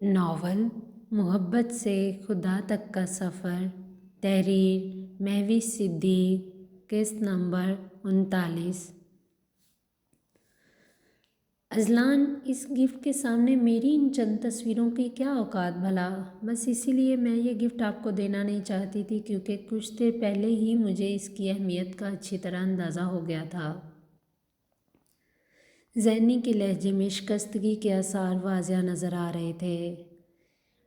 Novel मोहब्बत से खुदा तक का सफ़र, तहरीर महवी सिद्दीक, किस्त नंबर 39। अज़लान, इस गिफ्ट के सामने मेरी इन चंद तस्वीरों की क्या औकात भला। बस इसीलिए मैं ये गिफ्ट आपको देना नहीं चाहती थी, क्योंकि कुछ देर पहले ही मुझे इसकी अहमियत का अच्छी तरह अंदाज़ा हो गया था। ज़ैनी के लहजे में शिकस्तगी के आसार वाज़िया नज़र आ रहे थे।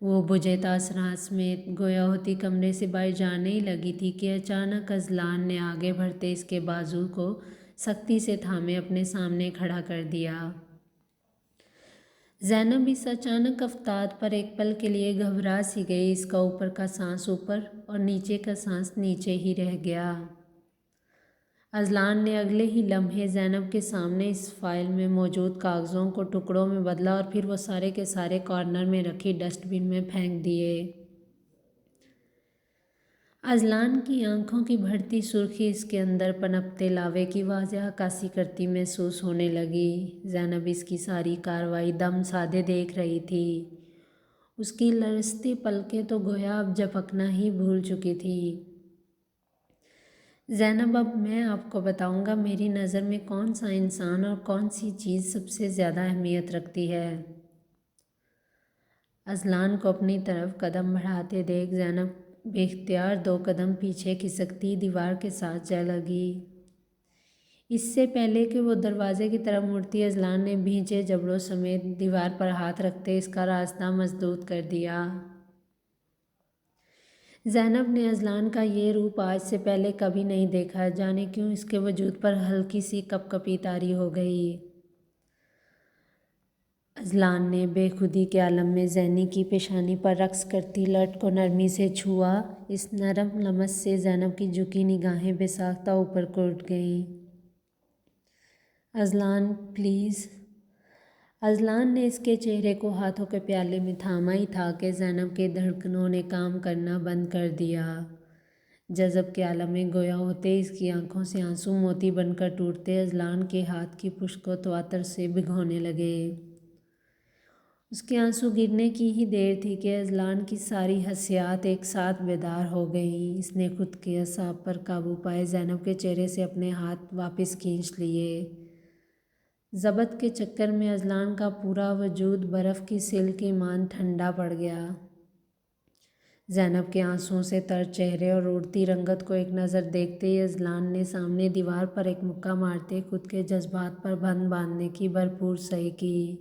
वो बुझे तासरात में गोया होती कमरे से बाहर जाने ही लगी थी कि अचानक अज़लान ने आगे बढ़ते इसके बाजू को सख्ती से थामे अपने सामने खड़ा कर दिया। ज़ैनब इस अचानक अफ्तार पर एक पल के लिए घबरा सी गई। इसका ऊपर का सांस ऊपर और नीचे का सांस नीचे ही रह गया। अज़लान ने अगले ही लम्हे ज़ैनब के सामने इस फाइल में मौजूद कागज़ों को टुकड़ों में बदला और फिर वो सारे के सारे कॉर्नर में रखी डस्टबिन में फेंक दिए। अज़लान की आंखों की बढ़ती सुर्खी इसके अंदर पनपते लावे की वाज़िह अक्कासी करती महसूस होने लगी। ज़ैनब इसकी सारी कार्रवाई दम साधे देख रही थी। उसकी लरजती पलकें तो गोया अब झपकना ही भूल चुकी थी। ज़ैनब, अब मैं आपको बताऊंगा मेरी नज़र में कौन सा इंसान और कौन सी चीज़ सबसे ज़्यादा अहमियत रखती है। अज़लान को अपनी तरफ कदम बढ़ाते देख ज़ैनब बेख्तियार 2 कदम पीछे खिसकती दीवार के साथ जा लगी। इससे पहले कि वो दरवाजे की तरफ मुड़ती, अज़लान ने भींचे जबड़ों समेत दीवार पर हाथ रखते इसका रास्ता मसदूद कर दिया। ज़ैनब ने अज़लान का ये रूप आज से पहले कभी नहीं देखा। जाने क्यों इसके वजूद पर हल्की सी कपकपी तारी हो गई। अज़लान ने बेखुदी के आलम में ज़ैनी की पेशानी पर रक्स करती लट को नरमी से छुआ। इस नरम लमस से ज़ैनब की झुकी निगाहें बेसाख्ता ऊपर को उठ गईं। अज़लान, प्लीज़। अज़लान ने इसके चेहरे को हाथों के प्याले में थामा ही था कि ज़ैनब के धड़कनों ने काम करना बंद कर दिया। जज़ब के आलम में गोया होते इसकी आंखों से आंसू मोती बनकर टूटते अज़लान के हाथ की पुश्त को तवातर से भिगोने लगे। उसके आंसू गिरने की ही देर थी कि अज़लान की सारी हसियात एक साथ बेदार हो गईं। इसने खुद के असाब पर काबू पाए ज़ैनब के चेहरे से अपने हाथ वापस खींच लिए। ज़बत के चक्कर में अज़लान का पूरा वजूद बर्फ़ की सिल की मान ठंडा पड़ गया। ज़ैनब के आंसुओं से तर चेहरे और उड़ती रंगत को एक नज़र देखते ही अज़लान ने सामने दीवार पर एक मुक्का मारते खुद के जज्बात पर बंद बांधने की भरपूर सही की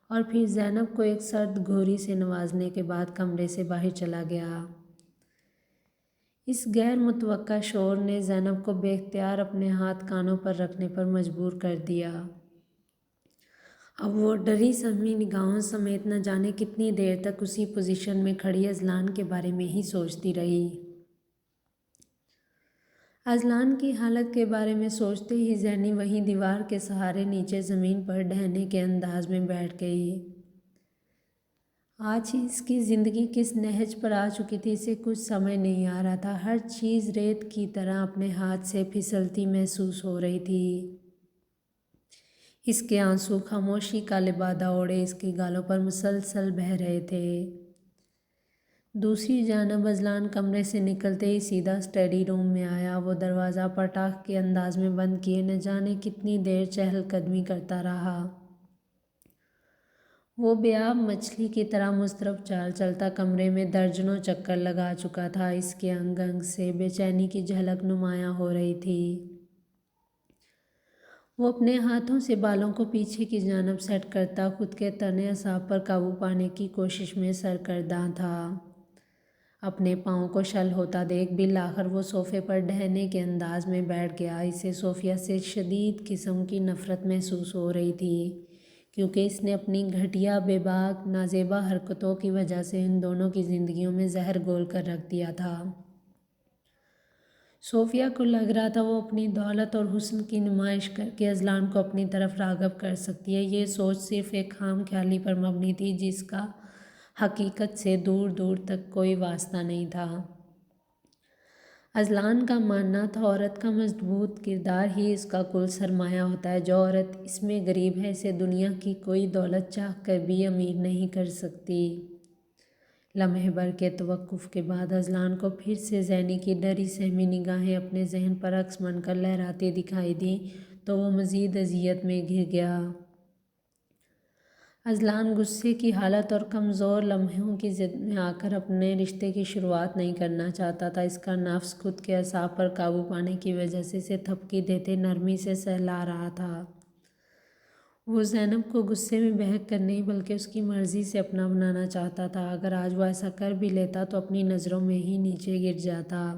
और फिर ज़ैनब को एक सर्द घोरी से नवाजने के बाद कमरे से बाहर चला गया। इस गैर मुतवक्का शोर ने ज़ैनब को बेख्तियार अपने हाथ कानों पर रखने पर मजबूर कर दिया। अब वो डरी सहमी निगाहों समेत न जाने कितनी देर तक उसी पोजीशन में खड़ी अज़लान के बारे में ही सोचती रही। अज़लान की हालत के बारे में सोचते ही ज़ैनी वहीं दीवार के सहारे नीचे ज़मीन पर ढहने के अंदाज में बैठ गई। आज ही इसकी ज़िंदगी किस नहज पर आ चुकी थी इसे कुछ समझ नहीं आ रहा था। हर चीज़ रेत की तरह अपने हाथ से फिसलती महसूस हो रही थी। इसके आंसू खामोशी का लिबादा ओढ़े इसके गालों पर मुसलसल बह रहे थे। दूसरी जानब अज़लान कमरे से निकलते ही सीधा स्टडी रूम में आया। वो दरवाज़ा पटाख के अंदाज में बंद किए न जाने कितनी देर चहलकदमी करता रहा। वो बेआब मछली की तरह मुस्तरब चाल चलता कमरे में दर्जनों चक्कर लगा चुका था। इसके अंग अंग से बेचैनी की झलक नुमायाँ हो रही थी। वो अपने हाथों से बालों को पीछे की जानब सेट करता खुद के तने असाब पर काबू पाने की कोशिश में सरगर्दां था। अपने पाँव को शल होता देख बिल आखिर वो सोफ़े पर ढहने के अंदाज में बैठ गया। इसे सोफिया से शदीद किस्म की नफ़रत महसूस हो रही थी, क्योंकि इसने अपनी घटिया बेबाक नाजेबा हरकतों की वजह से इन दोनों की ज़िंदगियों में जहर घोल कर रख दिया था। सोफिया को लग रहा था वो अपनी दौलत और हुस्न की नुमाइश करके अज़लान को अपनी तरफ राग़ब कर सकती है। ये सोच सिर्फ़ एक खाम ख्याली पर मबनी थी जिसका हकीकत से दूर दूर तक कोई वास्ता नहीं था। اذلان کا ماننا تھا عورت کا مضبوط کردار ہی اس کا کل سرمایہ ہوتا ہے۔ جو عورت اس میں غریب ہے اسے دنیا کی کوئی دولت چاہ کر بھی امیر نہیں کر سکتی۔ لمحے بھر کے توقف کے بعد اذلان کو پھر سے زینی کی ڈری سہمی نگاہیں اپنے ذہن پر عکس بن کر لہراتی دکھائی دیں تو وہ مزید اذیت میں گر گیا۔ اذلان غصے کی حالت اور کمزور لمحوں کی ضد میں آ کر اپنے رشتے کی شروعات نہیں کرنا چاہتا تھا۔ اس کا نفس خود کے اعصاب پر قابو پانے کی وجہ سے اسے تھپکی دیتے نرمی سے سہلا رہا تھا۔ وہ زینب کو غصے میں بہک کر نہیں بلکہ اس کی مرضی سے اپنا بنانا چاہتا تھا۔ اگر آج وہ ایسا کر بھی لیتا تو اپنی نظروں میں ہی نیچے گر جاتا۔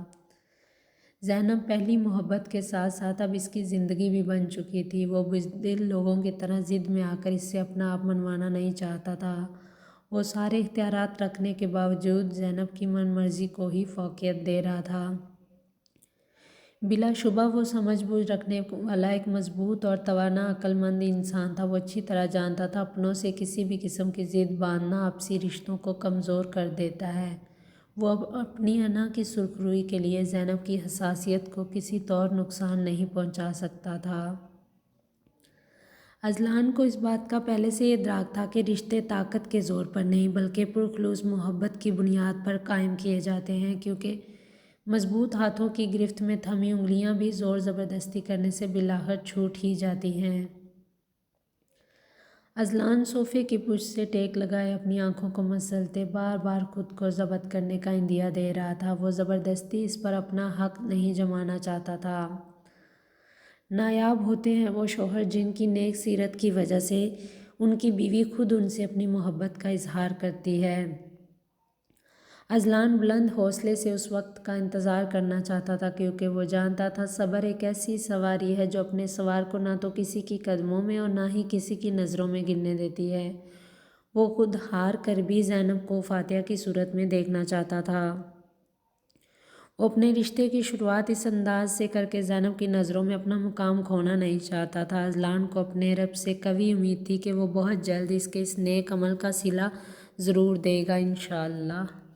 زینب پہلی محبت کے ساتھ ساتھ اب اس کی زندگی بھی بن چکی تھی۔ وہ بزدل لوگوں کی طرح ضد میں آ کر اس سے اپنا آپ منوانا نہیں چاہتا تھا۔ وہ سارے اختیارات رکھنے کے باوجود زینب کی من مرضی کو ہی فوقیت دے رہا تھا۔ بلا شبہ وہ سمجھ بوجھ رکھنے والا ایک مضبوط اور توانا عقل مند انسان تھا۔ وہ اچھی طرح جانتا تھا اپنوں سے کسی بھی قسم کی ضد باندھنا آپسی رشتوں کو کمزور کر دیتا ہے۔ وہ اب اپنی انا کی سرخ روئی کے لیے زینب کی حساسیت کو کسی طور نقصان نہیں پہنچا سکتا تھا۔ اذلان کو اس بات کا پہلے سے ادراک تھا کہ رشتے طاقت کے زور پر نہیں بلکہ پرخلوص محبت کی بنیاد پر قائم کیے جاتے ہیں، کیونکہ مضبوط ہاتھوں کی گرفت میں تھمی انگلیاں بھی زور زبردستی کرنے سے بالآخر چھوٹ ہی جاتی ہیں۔ اذلان صوفے کی پشت سے ٹیک لگائے اپنی آنکھوں کو مسلتے بار بار خود کو ضبط کرنے کا عندیہ دے رہا تھا۔ وہ زبردستی اس پر اپنا حق نہیں جمانا چاہتا تھا۔ نایاب ہوتے ہیں وہ شوہر جن کی نیک سیرت کی وجہ سے ان کی بیوی خود ان سے اپنی محبت کا اظہار کرتی ہے۔ اذلان بلند حوصلے سے اس وقت کا انتظار کرنا چاہتا تھا، کیونکہ وہ جانتا تھا صبر ایک ایسی سواری ہے جو اپنے سوار کو نہ تو کسی کی قدموں میں اور نہ ہی کسی کی نظروں میں گرنے دیتی ہے۔ وہ خود ہار کر بھی زینب کو فاتحہ کی صورت میں دیکھنا چاہتا تھا۔ وہ اپنے رشتے کی شروعات اس انداز سے کر کے زینب کی نظروں میں اپنا مقام کھونا نہیں چاہتا تھا۔ اذلان کو اپنے رب سے قوی امید تھی کہ وہ بہت جلد اس کے اس نیک عمل کا صلہ ضرور دے گا، انشاءاللہ۔